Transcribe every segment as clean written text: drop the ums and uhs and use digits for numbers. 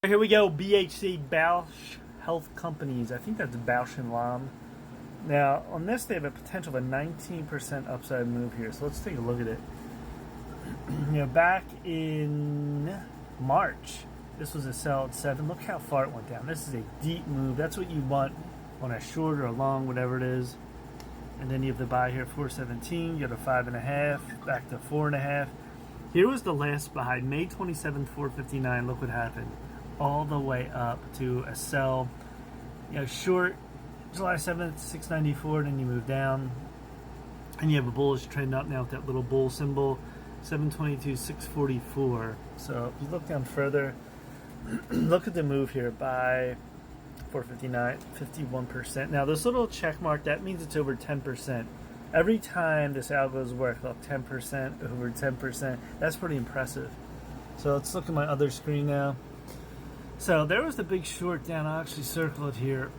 Here we go, BHC, Bausch Health Companies. I think that's Bausch and Lomb. Now, on this, they have a potential of a 19% upside move here. So let's take a look at it. Back in March, this was a sell at 7. Look how far it went down. This is a deep move. That's what you want on a short or a long, whatever it is. And then you have the buy here at 417. You go to 5.5, back to 4.5. Here was the last buy, May 27th, 459. Look what happened. All the way up to a sell. Short July 7th, 694. Then you move down. And you have a bullish trend up now with that little bull symbol. 722, 644. So if you look down further, look at the move here by 459, 51%. Now this little check mark, that means it's over 10%. Every time this algo is worth up 10%, over 10%, that's pretty impressive. So let's look at my other screen now. So there was the big short down. I'll actually circle it here.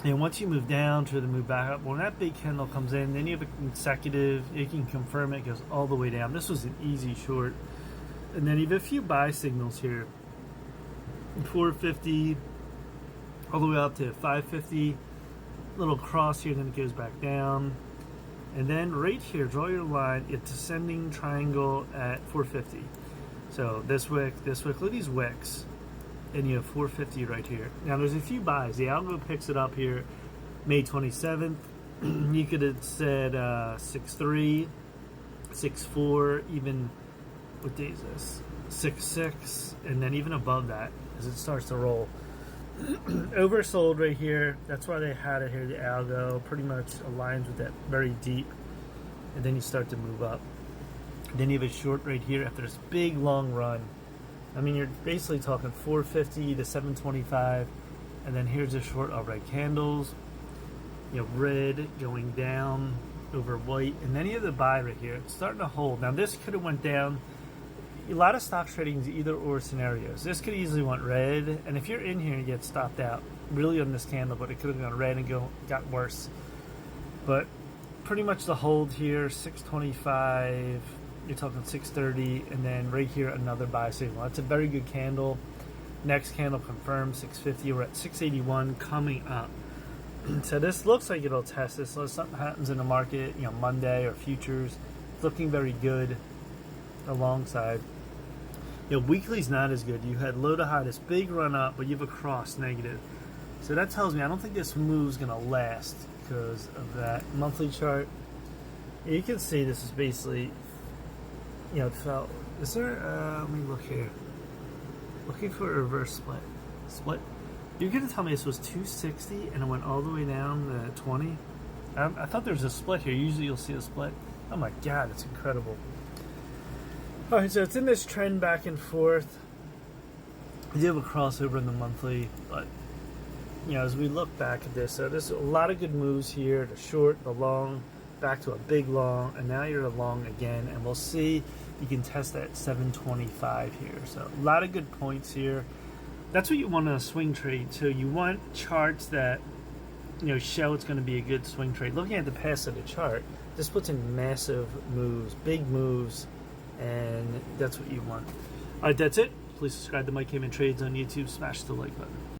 And once you move down to the move back up, when that big candle comes in, then you have a consecutive, you can confirm it goes all the way down. This was an easy short. And then you have a few buy signals here. 450, all the way up to 550. Little cross here, then it goes back down. And then right here, draw your line, it's descending triangle at 450. So this wick, look at these wicks. And you have 450 right here. Now there's a few buys. The algo picks it up here May 27th. You could have said 6.3, 6.4, even, what day is this? 6.6, and then even above that as it starts to roll. Oversold right here. That's why they had it here. The algo pretty much aligns with that very deep. And then you start to move up. Then you have a short right here after this big long run. I mean, you're basically talking 450 to 725, and then here's a short of red candles, red going down over white, and then you have the buy right here. It's starting to hold. Now this could have went down. A lot of stock trading is either or scenarios. This could easily went red, and if you're in here and you get stopped out, really on this candle, but it could have gone red and got worse. But pretty much the hold here, 625. You're talking 630, and then right here another buy signal. That's a very good candle. Next candle confirmed 650. We're at 681 coming up. So this looks like it'll test this unless something happens in the market, Monday or futures. It's looking very good alongside. Weekly's not as good. You had low to high, this big run up, but you have a cross negative. So that tells me I don't think this move's gonna last because of that monthly chart. You can see this is basically. It felt. Is there? Let me look here. Looking for a reverse split. Split. You're gonna tell me this was 260 and it went all the way down to 20? I thought there was a split here. Usually you'll see a split. Oh my God, it's incredible. All right, so it's in this trend back and forth. We do have a crossover in the monthly, but as we look back at this, so there's a lot of good moves here. The short, the long. Back to a big long, and now you're a long again, and we'll see. You can test that 725 here. So a lot of good points here. That's what you want in a swing trade. So you want charts that show it's going to be a good swing trade. Looking at the past of the chart, this puts in massive moves, big moves, and that's what you want. All right, that's it. Please subscribe to Mike Heyman Trades on YouTube. Smash the like button.